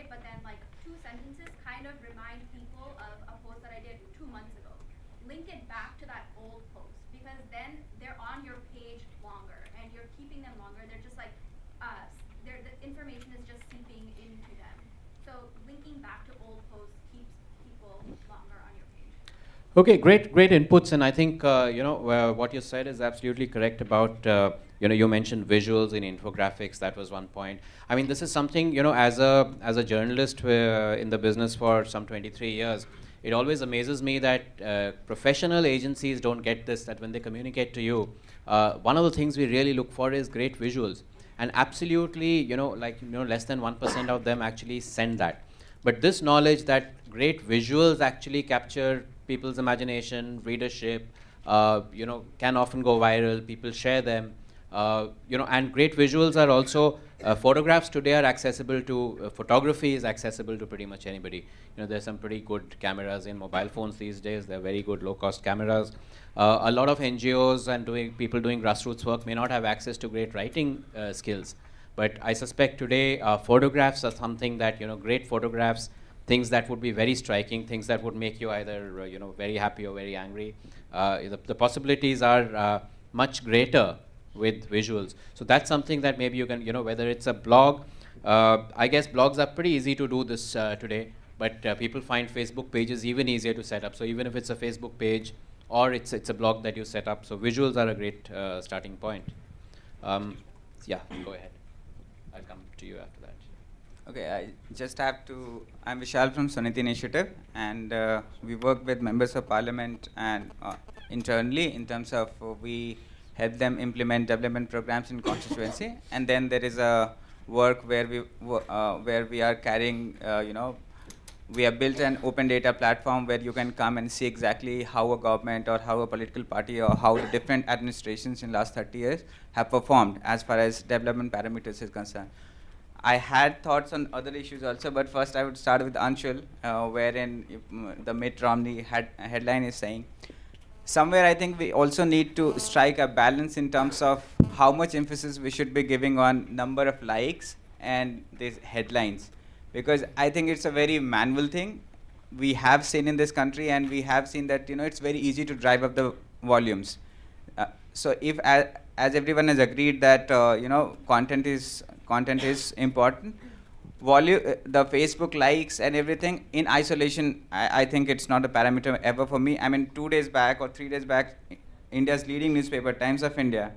but then like two sentences kind of remind people of a post that I did 2 months ago. Link it back to that old post because then they're on your page longer and you're keeping them longer. They're just like, the information is just seeping into them. So linking back to old posts keeps people longer on your page. Okay, great inputs, and I think what you said is absolutely correct about you mentioned visuals in infographics. That was one point. I mean, this is something as a journalist in the business for some 23 years. It always amazes me that professional agencies don't get this. That when they communicate to you, one of the things we really look for is great visuals, and absolutely less than 1% of them actually send that. But this knowledge that great visuals actually capture people's imagination, readership, can often go viral. People share them, and great visuals are also photographs today are accessible to photography is accessible to pretty much anybody. There's some pretty good cameras in mobile phones these days. They're very good low-cost cameras. A lot of NGOs and people doing grassroots work may not have access to great writing skills. But I suspect today photographs are something that, great photographs, things that would be very striking, things that would make you either, very happy or very angry. The possibilities are much greater with visuals. So that's something that maybe you can, whether it's a blog, I guess blogs are pretty easy to do this today, but people find Facebook pages even easier to set up. So even if it's a Facebook page or it's a blog that you set up, so visuals are a great starting point. Yeah, go ahead. I'll come to you after that. Okay, I just have to. I'm Vishal from Suniti Initiative, and we work with members of parliament and internally in terms of we help them implement development programs in constituency, and then there is a work where we are carrying, we have built an open data platform where you can come and see exactly how a government or how a political party or how the different administrations in last 30 years have performed as far as development parameters is concerned. I had thoughts on other issues also, but first I would start with Anshul, wherein the Mitt Romney headline is saying, somewhere I think we also need to strike a balance in terms of how much emphasis we should be giving on number of likes and these headlines. Because I think it's a very manual thing we have seen in this country, and we have seen that it's very easy to drive up the volumes. So if as everyone has agreed that content is important, the Facebook likes and everything in isolation, I think it's not a parameter ever for me. I mean, 2 days back or 3 days back, India's leading newspaper, Times of India,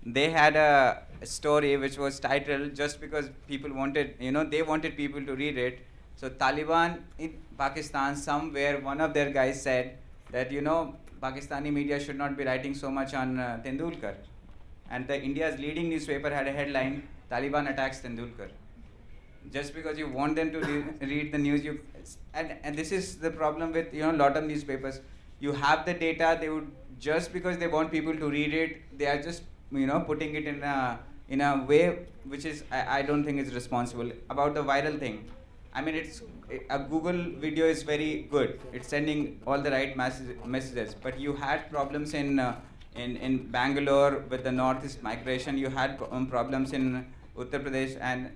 they had a story which was titled, just because people wanted, they wanted people to read it. So Taliban in Pakistan, somewhere one of their guys said that, Pakistani media should not be writing so much on Tendulkar. And the India's leading newspaper had a headline, Taliban attacks Tendulkar. Just because you want them to read the news, and this is the problem with a lot of newspapers. You have the data, they would, just because they want people to read it, they are just putting it in a way which is I don't think is responsible. About the viral thing, I mean, a Google video is very good. It's sending all the right messages. But you had problems in Bangalore with the northeast migration. You had problems in Uttar Pradesh, and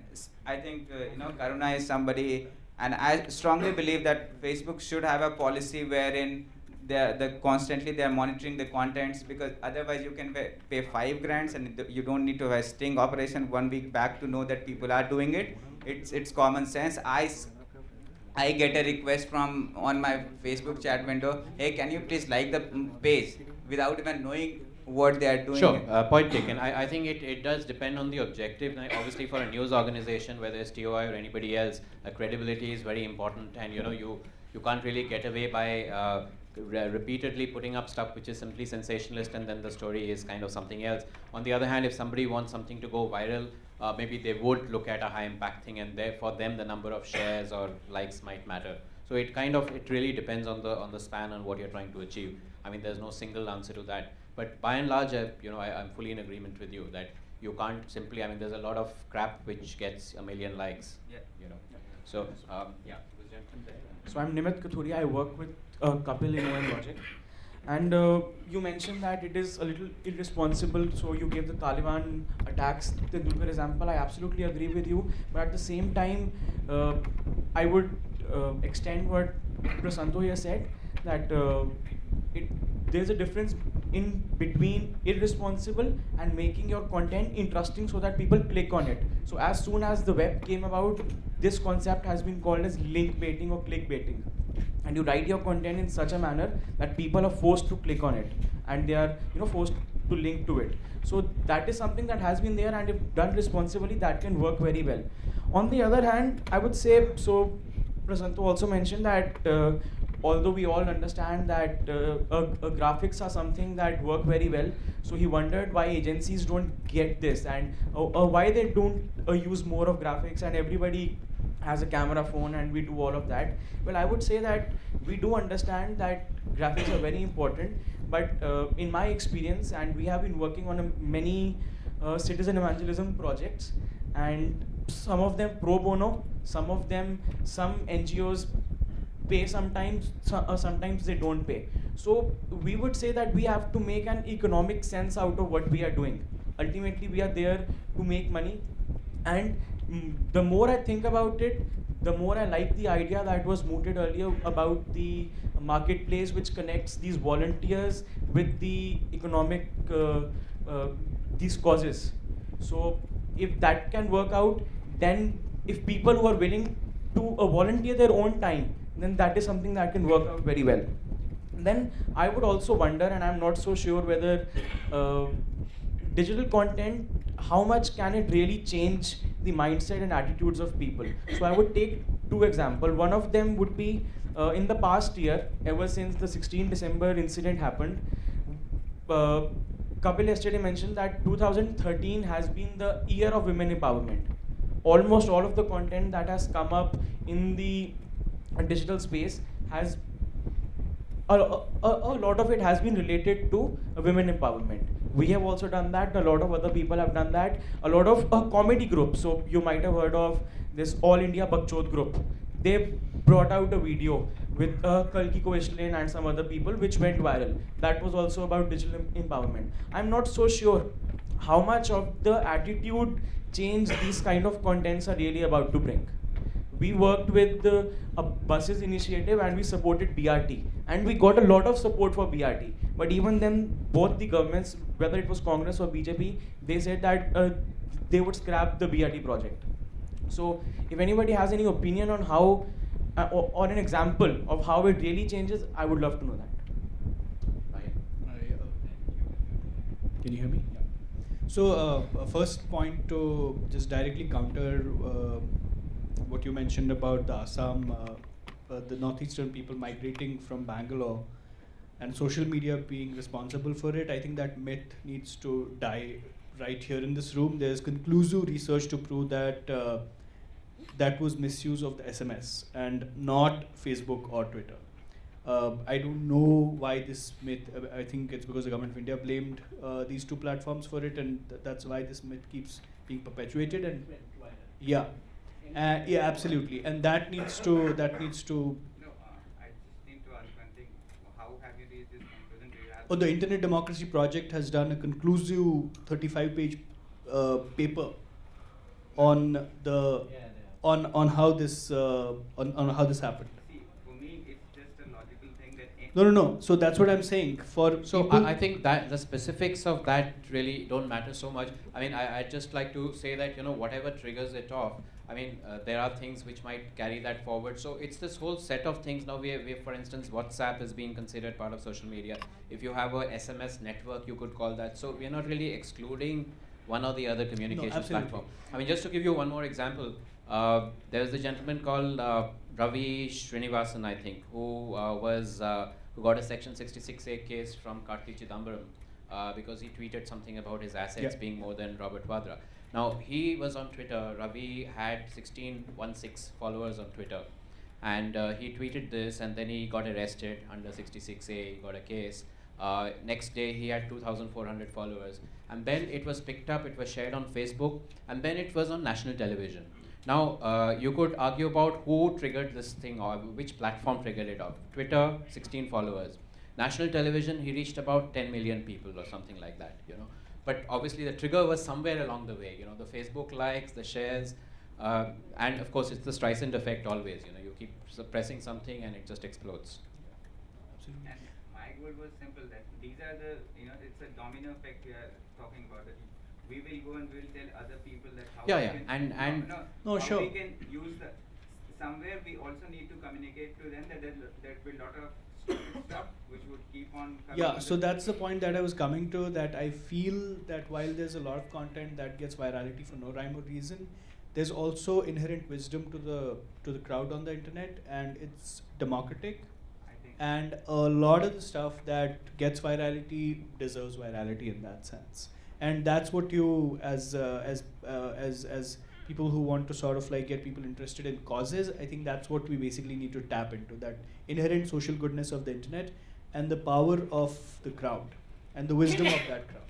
I think Karuna is somebody, and I strongly believe that Facebook should have a policy wherein constantly they are monitoring the contents, because otherwise you can pay 5 grand and you don't need to have a sting operation 1 week back to know that people are doing it. It's common sense. I get a request on my Facebook chat window, hey, can you please like the page, without even knowing what they are doing. Sure, point taken. I think it does depend on the objective. Now, obviously, for a news organization, whether it's TOI or anybody else, credibility is very important, and you can't really get away by repeatedly putting up stuff which is simply sensationalist, and then the story is kind of something else. On the other hand, if somebody wants something to go viral, maybe they would look at a high impact thing, and for them the number of shares or likes might matter. So it really depends on the span and what you're trying to achieve. I mean, there's no single answer to that. But by and large, I'm fully in agreement with you that you can't simply. I mean, there's a lot of crap which gets a million likes. Yeah. So So I'm Nimit Kathuria. I work with Kapil in OM Logic. And you mentioned that it is a little irresponsible, so you gave the Taliban attacks the Dulquer example. I absolutely agree with you, but at the same time, I would extend what Prasanto here said, that there's a difference in between irresponsible and making your content interesting so that people click on it. So as soon as the web came about, this concept has been called as link baiting or click baiting. And you write your content in such a manner that people are forced to click on it, and they are forced to link to it. So that is something that has been there, and if done responsibly, that can work very well. On the other hand, I would say, so Prasanto also mentioned that although we all understand that graphics are something that work very well, so he wondered why agencies don't get this, and why they don't use more of graphics, and everybody has a camera phone and we do all of that. Well, I would say that we do understand that graphics are very important, but in my experience, and we have been working on many citizen evangelism projects, and some of them pro bono, some NGOs pay sometimes, sometimes they don't pay. So we would say that we have to make an economic sense out of what we are doing. Ultimately, we are there to make money, and the more I think about it, the more I like the idea that was mooted earlier about the marketplace which connects these volunteers with the economic, these causes. So if that can work out, then if people who are willing to volunteer their own time, then that is something that can work out very well. Then I would also wonder, and I'm not so sure whether digital content, how much can it really change the mindset and attitudes of people? So I would take two examples. One of them would be in the past year, ever since the 16 December incident happened, Kapil yesterday mentioned that 2013 has been the year of women empowerment. Almost all of the content that has come up in the digital space has a lot of it has been related to women empowerment. We have also done that. A lot of other people have done that. A lot of comedy groups. So you might have heard of this All India Bakchod group. They brought out a video with Kalki Koishlen and some other people, which went viral. That was also about digital empowerment. I'm not so sure how much of the attitude change these kind of contents are really about to bring. We worked with a buses initiative and we supported BRT, and we got a lot of support for BRT. But even then, both the governments, whether it was Congress or BJP, they said that they would scrap the BRT project. So if anybody has any opinion on how, or an example of how it really changes, I would love to know that. Can you hear me? Yeah. So first point to just directly counter what you mentioned about the Assam, the northeastern people migrating from Bangalore and social media being responsible for it. I think that myth needs to die right here in this room. There's conclusive research to prove that that was misuse of the SMS and not Facebook or Twitter. I don't know why this myth, I think it's because the government of India blamed these two platforms for it, and that's why this myth keeps being perpetuated. And yeah. Yeah, absolutely, and that needs to. No, I just need to ask one thing. How have you reached this conclusion? Do you have? Oh, the Internet Democracy Project has done a conclusive 35-page paper on the on how this on how this happened. See, for me, it's just a logical thing that. No. So that's what I'm saying. So I think that the specifics of that really don't matter so much. I mean, I'd just like to say that whatever triggers it off. I mean, there are things which might carry that forward. So it's this whole set of things. Now we have, for instance, WhatsApp is being considered part of social media. If you have a SMS network, you could call that. So we're not really excluding one or the other communication platform. I mean, just to give you one more example, there's a gentleman called Ravi Srinivasan, I think, who got a Section 66A case from Karti Chidambaram because he tweeted something about his assets being more than Robert Vadra. Now, he was on Twitter. Ravi had 1616 followers on Twitter. And he tweeted this, and then he got arrested under 66A, he got a case. Next day, he had 2,400 followers. And then it was picked up, it was shared on Facebook, and then it was on national television. Now, you could argue about who triggered this thing, or which platform triggered it off. Twitter, 16 followers. National television, he reached about 10 million people or something like that, you know. But obviously the trigger was somewhere along the way, you know, the Facebook likes, the shares, and of course it's the Streisand effect always, you know, you keep suppressing something and it just explodes. Absolutely. And my goal was simple, that these are the, you know, it's a domino effect we are talking about. It. We will go and we'll tell other people that how Yeah, we yeah, can, No, how sure. we can use the, somewhere we also need to communicate to them that there'll be a lot of stupid stuff which would keep on coming. Yeah, to so the- that's the point that I was coming to, that I feel that while there's a lot of content that gets virality for no rhyme or reason, there's also inherent wisdom to the crowd on the internet, and it's democratic. I think. And a lot of the stuff that gets virality deserves virality in that sense. And that's what you, as people who want to sort of like get people interested in causes, I think that's what we basically need to tap into, that inherent social goodness of the internet and the power of the crowd and the wisdom of that crowd.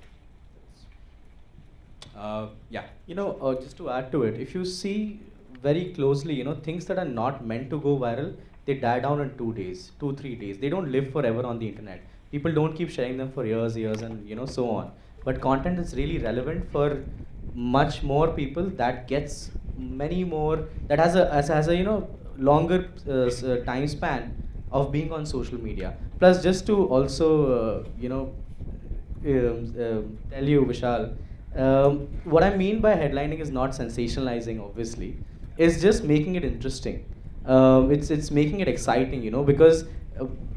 Yeah. You know, just to add to it, if you see very closely, you know, things that are not meant to go viral, they die down in 2 days, 3 days. They don't live forever on the internet. People don't keep sharing them for years, and you know, so on. But content is really relevant for much more people, that gets many more, that has a you know, longer time span of being on social media. Plus, just to also you know, tell you, Vishal, what I mean by headlining is not sensationalizing, obviously. It's just making it interesting. It's making it exciting, you know, because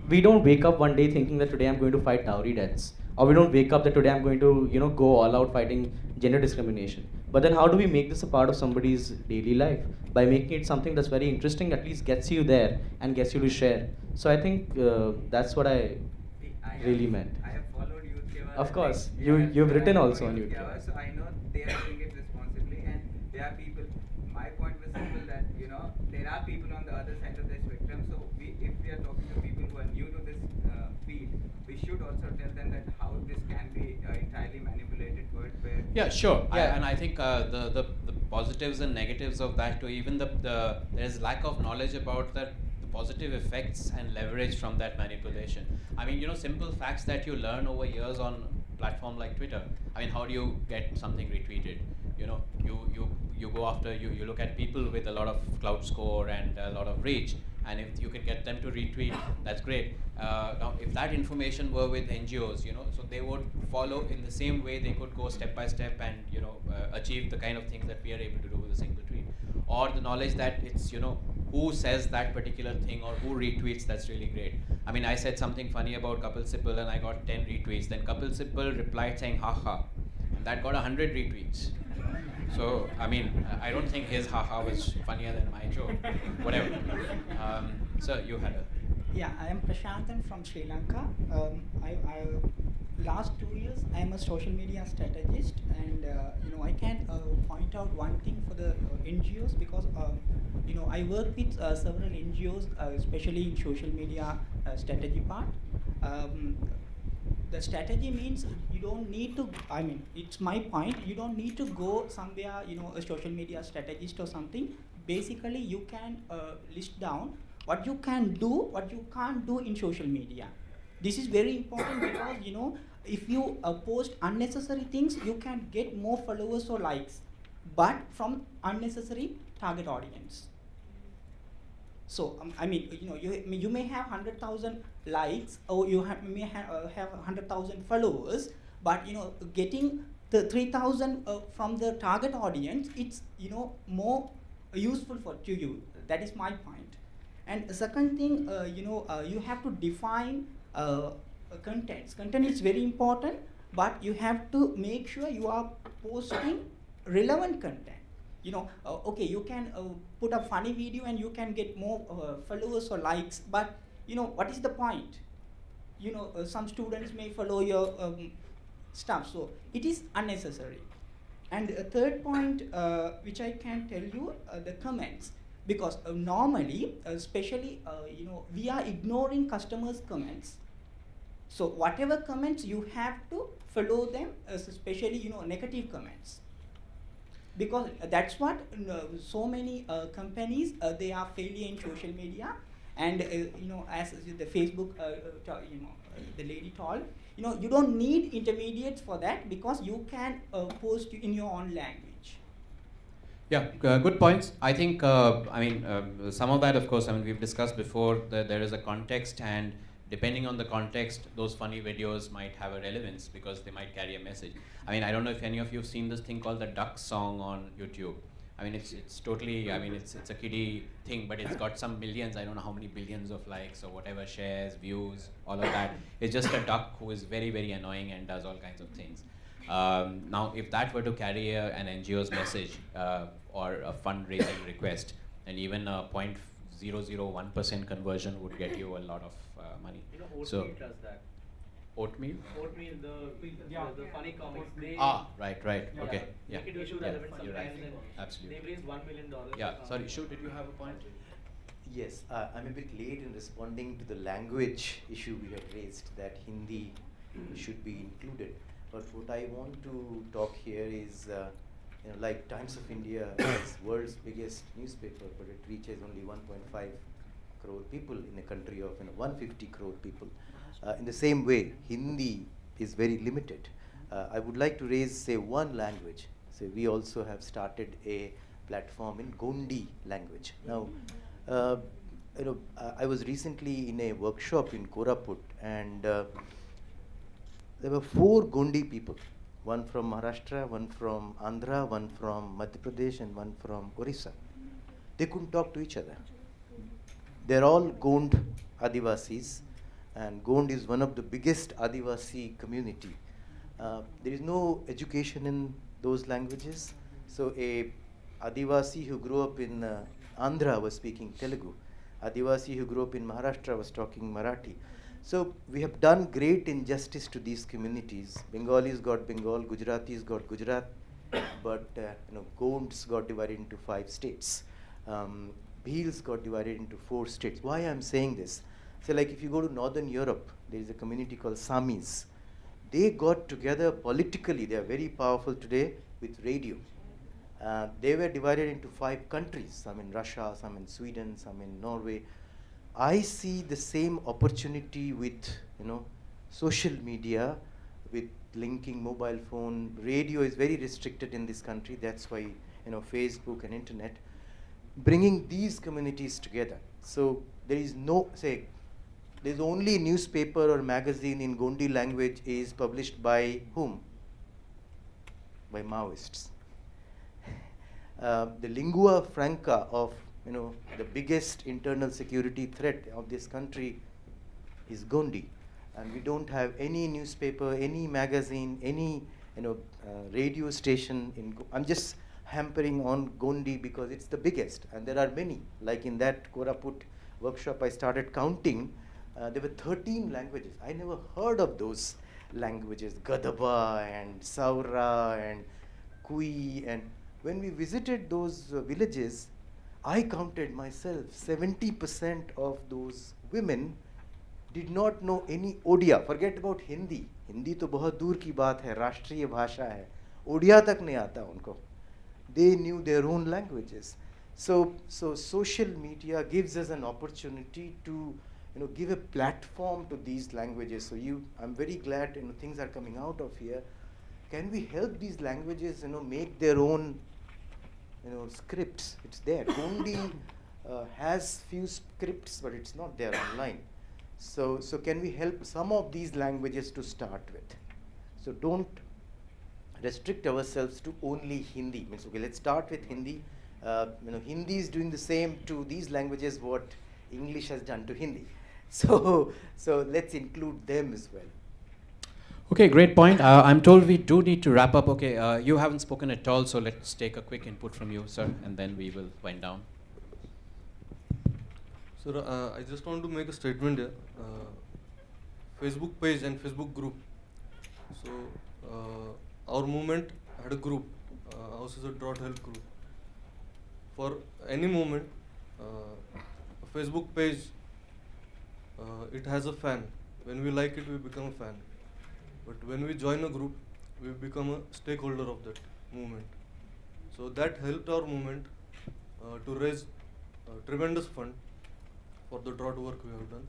we don't wake up one day thinking that today I'm going to fight dowry debts, or we don't wake up that today I'm going to, you know, go all out fighting gender discrimination. But then how do we make this a part of somebody's daily life? By making it something that's very interesting, at least gets you there and gets you to share. So I think that's what I See, I really have, meant. I have followed Youth Keva. Of course, like, you've I written follow also on Youth Youth Keva, Keva. so I know they are doing it responsibly, and there are people. My point was simple, that you know, there are people on the other side of the spectrum. So if we are talking to people who are new to this field, we should also tell them that how this can be entirely manipulated. Where Yeah, sure. Yeah. And I think the positives and negatives of that too, even there is lack of knowledge about the positive effects and leverage from that manipulation. I mean, you know, simple facts that you learn over years on platform like Twitter. I mean, how do you get something retweeted? You know, you go after, you look at people with a lot of cloud score and a lot of reach, and if you can get them to retweet, that's great. Now, if that information were with NGOs, you know, so they would follow in the same way, they could go step by step and, you know, achieve the kind of things that we are able to do with a single tweet. Or the knowledge that it's, you know, who says that particular thing or who retweets, that's really great. I mean, I said something funny about Kapil Sibal and I got 10 retweets. Then Kapil Sibal replied saying, haha. And that got 100 retweets. So, I mean, I don't think his haha was funnier than my joke. Whatever. Sir, you had a... Yeah, I am Prashantan from Sri Lanka. Last 2 years, I am a social media strategist, and you know, I can point out one thing for the NGOs, because you know, I work with several NGOs, especially in social media strategy part. The strategy means you don't need to, I mean, it's my point, you don't need to go somewhere, you know, a social media strategist or something. Basically, you can list down what you can do, what you can't do in social media. This is very important because, you know, if you post unnecessary things, you can get more followers or likes, but from unnecessary target audience. So, I mean, you know, you may have 100,000 likes, or you may have 100,000 followers, but, you know, getting the 3,000 from the target audience, it's, you know, more useful to you. That is my point. And the second thing, you know, you have to define contents. Content is very important, but you have to make sure you are posting relevant content. You know, okay, you can put a funny video and you can get more followers or likes, but, you know, what is the point? You know, some students may follow your stuff, so it is unnecessary. And a third point, which I can tell you, the comments. Because normally, especially, you know, we are ignoring customers' comments. So whatever comments, you have to follow them, especially, you know, negative comments. Because that's what so many companies, they are failing in social media. And as the Facebook, the lady told, you don't need intermediates for that because you can post in your own language. Yeah, good points. I think, some of that, of course, we've discussed before that there is a context, and depending on the context, those funny videos might have a relevance because they might carry a message. I don't know if any of you have seen this thing called the Duck Song on YouTube. It's totally, it's a kiddie thing, but it's got some millions, I don't know how many billions of likes or whatever, shares, views, all of that. It's just a duck who is very, very annoying and does all kinds of things. Now, if that were to carry an NGO's message or a fundraising request, and even a 0.001% conversion would get you a lot of money. Oatmeal does that. Oatmeal? Oatmeal, the funny comics. They Right. Yeah. Okay. Yeah. Make it issue Yeah, relevant you're right. sometimes. And Absolutely. they've raised $1 million. Yeah. Sorry, Shu, did you have a point? Yes, I'm a bit late in responding to the language issue we had raised, that Hindi should be included. But what I want to talk here is, like Times of India is world's biggest newspaper, but it reaches only 1.5 crore people in a country of 150 crore people. In the same way, Hindi is very limited. I would like to raise, say, one language. So we also have started a platform in Gondi language. Now, I was recently in a workshop in Koraput, and there were 4 Gondi people, one from Maharashtra, one from Andhra, one from Madhya Pradesh, and one from Orissa. They couldn't talk to each other. They're all Gond Adivasis, and Gond is one of the biggest Adivasi community. There is no education in those languages, so a Adivasi who grew up in Andhra was speaking Telugu. Adivasi who grew up in Maharashtra was talking Marathi. So we have done great injustice to these communities. Bengalis got Bengal, Gujaratis got Gujarat, but Gonds got divided into 5 states. Bhils got divided into 4 states. Why I'm saying this? So like if you go to Northern Europe, there is a community called Samis. They got together politically, they are very powerful today with radio. They were divided into 5 countries, some in Russia, some in Sweden, some in Norway. I see the same opportunity with social media, with linking mobile phone. Radio is very restricted in this country. That's why Facebook and internet, bringing these communities together. So there is there's only newspaper or magazine in Gondi language is published by whom? By Maoists. The lingua franca of the biggest internal security threat of this country is Gondi, and we don't have any newspaper, any magazine, any radio station in. I'm just hampering on Gondi because it's the biggest, and there are many. Like in that Koraput workshop, I started counting. There were 13 languages. I never heard of those languages, Gadaba and Saura and Kui. And when we visited those villages, I counted myself, 70% of those women did not know any Odia. Forget about Hindi. Hindi to bahut dur ki baat hai, rashtriya bhasha hai. Odia tak nahi aata unko. They knew their own languages. So social media gives us an opportunity to give a platform to these languages. So I'm very glad things are coming out of here. Can we help these languages make their own scripts? It's there. Gondi has few scripts, but it's not there online. So can we help some of these languages to start with? So don't restrict ourselves to only Hindi. Means okay, let's start with Hindi. Hindi is doing the same to these languages what English has done to Hindi. So let's include them as well. Okay, great point. I'm told we do need to wrap up. Okay, you haven't spoken at all, so let's take a quick input from you, sir, and then we will wind down. Sir, I just want to make a statement here. Facebook page and Facebook group. So, our movement had a group, House is a Drought Help group. For any movement, a Facebook page, it has a fan. When we like it, we become a fan. But when we join a group, we become a stakeholder of that movement. So that helped our movement to raise tremendous fund for the drought work we have done.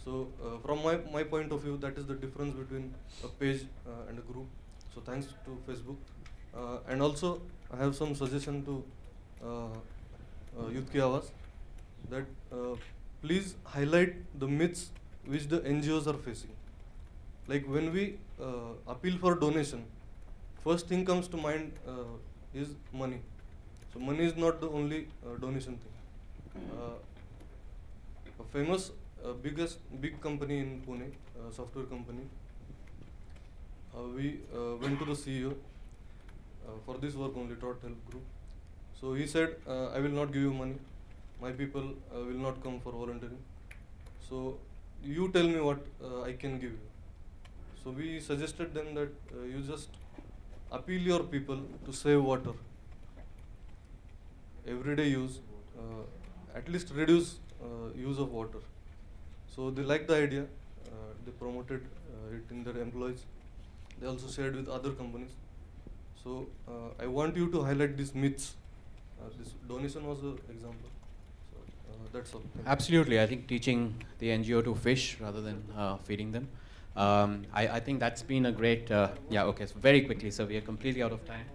So from my point of view, that is the difference between a page and a group. So thanks to Facebook. And also I have some suggestion to Youth Ki Awaaz, that please highlight the myths which the NGOs are facing. Like when we appeal for donation, first thing comes to mind is money. So money is not the only donation thing. A famous big company in Pune, software company, we went to the CEO for this work only, Drought Help Group. So he said, I will not give you money. My people will not come for volunteering. So you tell me what I can give you. So we suggested them that you just appeal your people to save water. Everyday use, at least reduce use of water. So they liked the idea. They promoted it in their employees. They also shared with other companies. So I want you to highlight these myths. This donation was an example. So that's all. Thank you. Absolutely, I think teaching the NGO to fish rather than feeding them. I think that's been a great, yeah, okay, so very quickly, so we are completely out of time.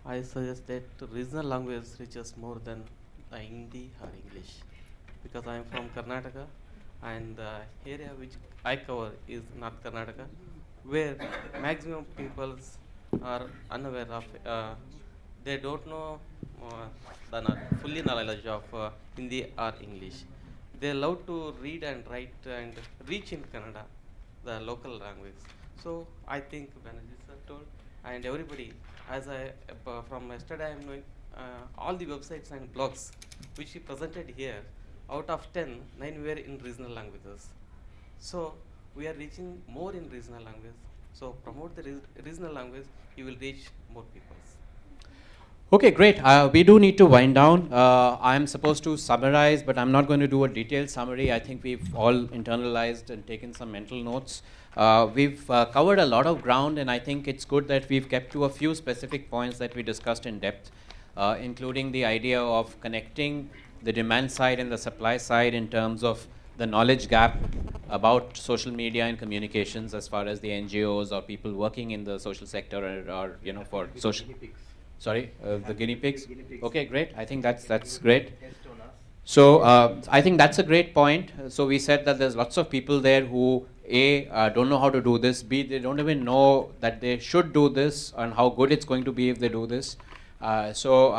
I suggest that regional language reaches more than Hindi or English, because I am from Karnataka and the area which I cover is North Karnataka, where maximum peoples are unaware of, they don't know fully knowledge of Hindi or English. They love to read and write and reach in Kannada, the local language. So I think Banerjee sir told, and everybody, as I from yesterday I am knowing all the websites and blogs which he presented here, out of 10, 9 were in regional languages. So we are reaching more in regional language. So promote the regional language, you will reach more people. Okay, great. We do need to wind down. I'm supposed to summarize, but I'm not going to do a detailed summary. I think we've all internalized and taken some mental notes. We've covered a lot of ground, and I think it's good that we've kept to a few specific points that we discussed in depth, including the idea of connecting the demand side and the supply side in terms of the knowledge gap about social media and communications as far as the NGOs or people working in the social sector or you know, for social... Sorry, the guinea pigs? Okay, great. I think that's great. So I think that's a great point. So we said that there's lots of people there who A, don't know how to do this, B, they don't even know that they should do this and how good it's going to be if they do this. So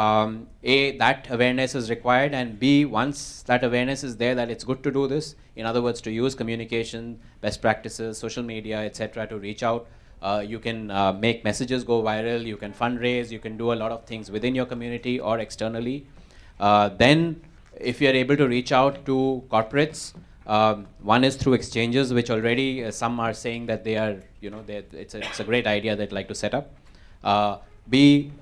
A, that awareness is required, and B, once that awareness is there that it's good to do this, in other words, to use communication, best practices, social media, etc., to reach out. You can make messages go viral, you can fundraise, you can do a lot of things within your community or externally. Then, if you are able to reach out to corporates, one is through exchanges, which already some are saying that they are, you know, it's a great idea they'd like to set up. B,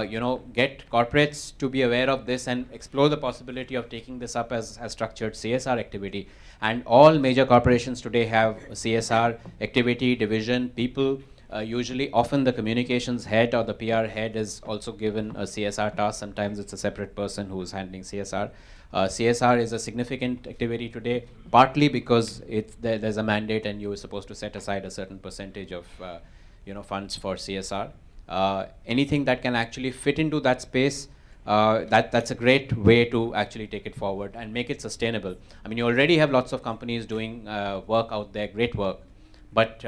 you know, get corporates to be aware of this and explore the possibility of taking this up as structured CSR activity. And all major corporations today have a CSR activity, division, people. Usually, often the communications head or the PR head is also given a CSR task. Sometimes it's a separate person who is handling CSR. CSR is a significant activity today, partly because there's a mandate and you're supposed to set aside a certain percentage of you know, funds for CSR. Anything that can actually fit into that space, that's a great way to actually take it forward and make it sustainable. I mean, you already have lots of companies doing work out there, great work, but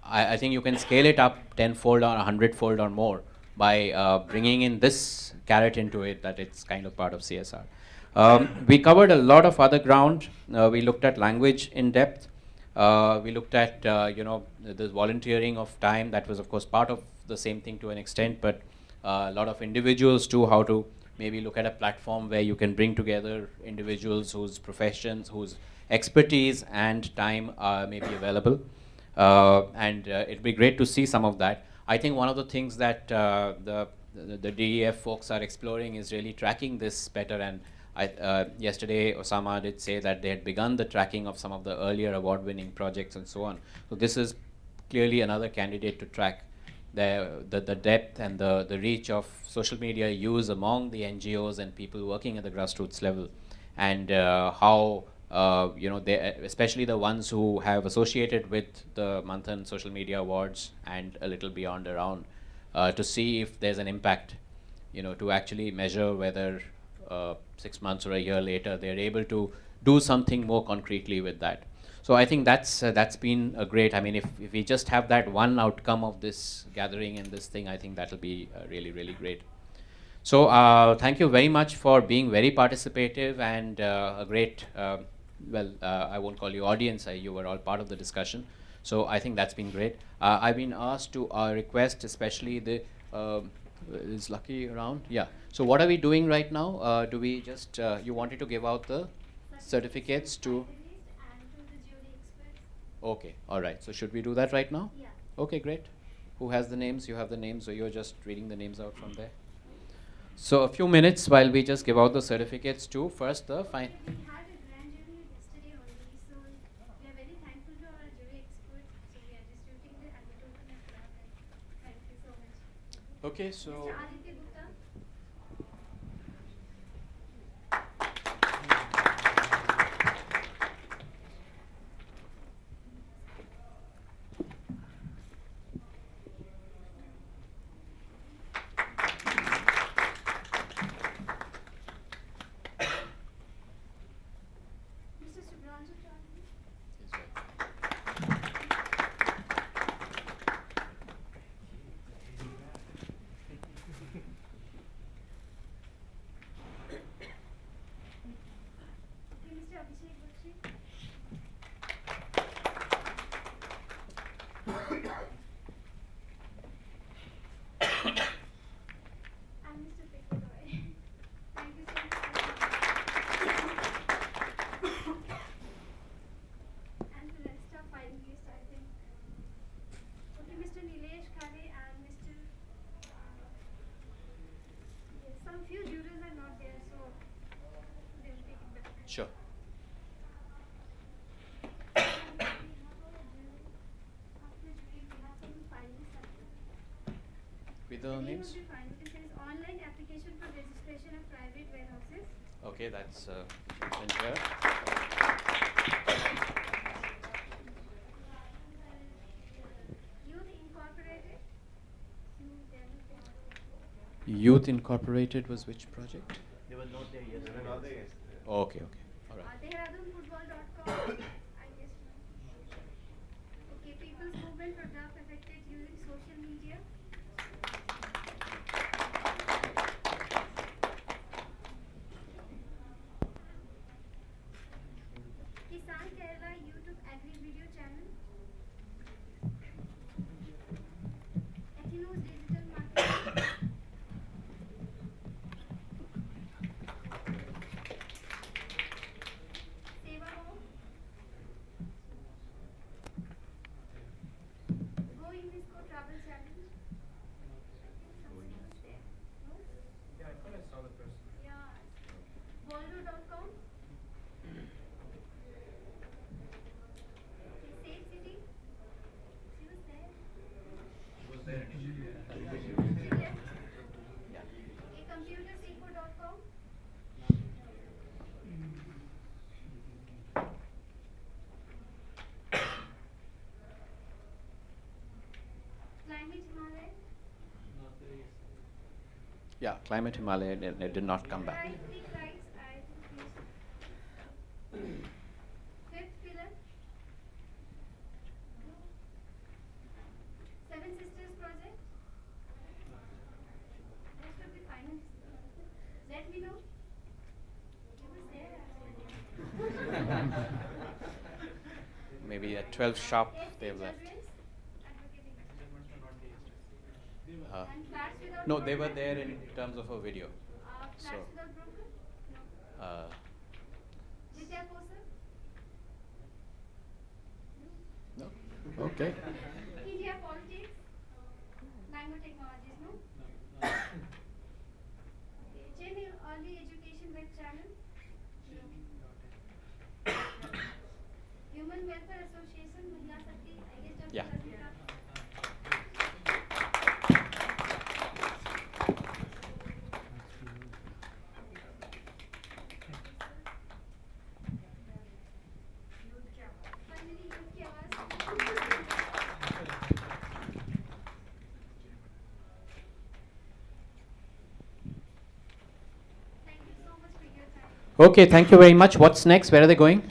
I think you can scale it up 10-fold or 100-fold or more by bringing in this carrot into it, that it's kind of part of CSR. We covered a lot of other ground. We looked at language in depth. We looked at you know, the volunteering of time. That was of course part of the same thing to an extent, but a lot of individuals too, how to maybe look at a platform where you can bring together individuals whose professions, whose expertise and time may be available. And it'd be great to see some of that. I think one of the things that the DEF folks are exploring is really tracking this better, and yesterday Osama did say that they had begun the tracking of some of the earlier award-winning projects and so on. So this is clearly another candidate to track. the depth and the reach of social media use among the NGOs and people working at the grassroots level, and how they, especially the ones who have associated with the Manthan Social Media Awards and a little beyond around, to see if there's an impact, to actually measure whether 6 months or a year later they're able to do something more concretely with that. So I think that's been a great. I mean, if we just have that one outcome of this gathering and this thing, I think that'll be really, really great. So thank you very much for being very participative and a great, I won't call you audience, you were all part of the discussion. So I think that's been great. I've been asked to request, especially the, is Lucky around? Yeah. So what are we doing right now? Do we just, you wanted to give out the certificates to? Okay, all right. So should we do that right now? Yeah. Okay, great. Who has the names? You have the names, so you're just reading the names out from there. So a few minutes while we just give out the certificates to first the fine. We had a grand jury yesterday only, so we are very thankful to our jury experts. So we are distributing the and the total net worth. Thank you so much. Okay, so. Mr. Aditya Gupta. Mr. Subranju Chaudhary. Okay, Mr. Abhishek Bakshi. And Mr. Peter Roy. Thank you so much. And the rest are finalists, I think. Okay, Mr. Nilesh Khare and Mr. Yes, some few jurors are not there, so they will take it back. Sure. After jury, we have some finalists as well. With The the name names? of the finalist is online application for registration of private warehouses. Okay, that's in here. Youth Incorporated. Youth Incorporated was which project? They were not there yesterday. Okay, okay. All right. DehradunFootball.com. I guess. Okay, People's Movement for Draft affected using social media. Kisan Kerala YouTube Agri Video Channel. Equinos Digital Marketing. Seva Home. Go Indisco Travel Channel. Something was there. No? Yeah, I thought I saw the person. Yeah. Volvo.com. Safe City. She was there. A computerseco.com. Climate Himalaya. Yeah, Climate Himalaya, it did not come back. Right click rights, I think. Fifth pillar. Seven Sisters Project. Rest of the finance. Let me know. You was there actually. Maybe at 12 sharp SC they've left. Children's Advocating. Uh, And Flats Without no, they were Broker. there in terms of a video. Flats So, Without Broker? No. Vidya Kosar? no? Okay. India Politics? Mango Technologies, no? Chennai Early Education Web Channel? Human Welfare Association, Mahila Sakti, I guess just Yeah. Rasmika. Okay, thank you very much. What's next? Where are they going?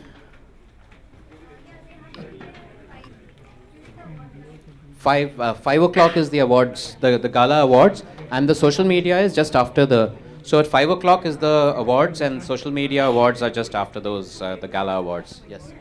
5 o'clock is the awards, the gala awards, and the social media is just after the. So at 5 o'clock is the awards, and social media awards are just after those, the gala awards. Yes.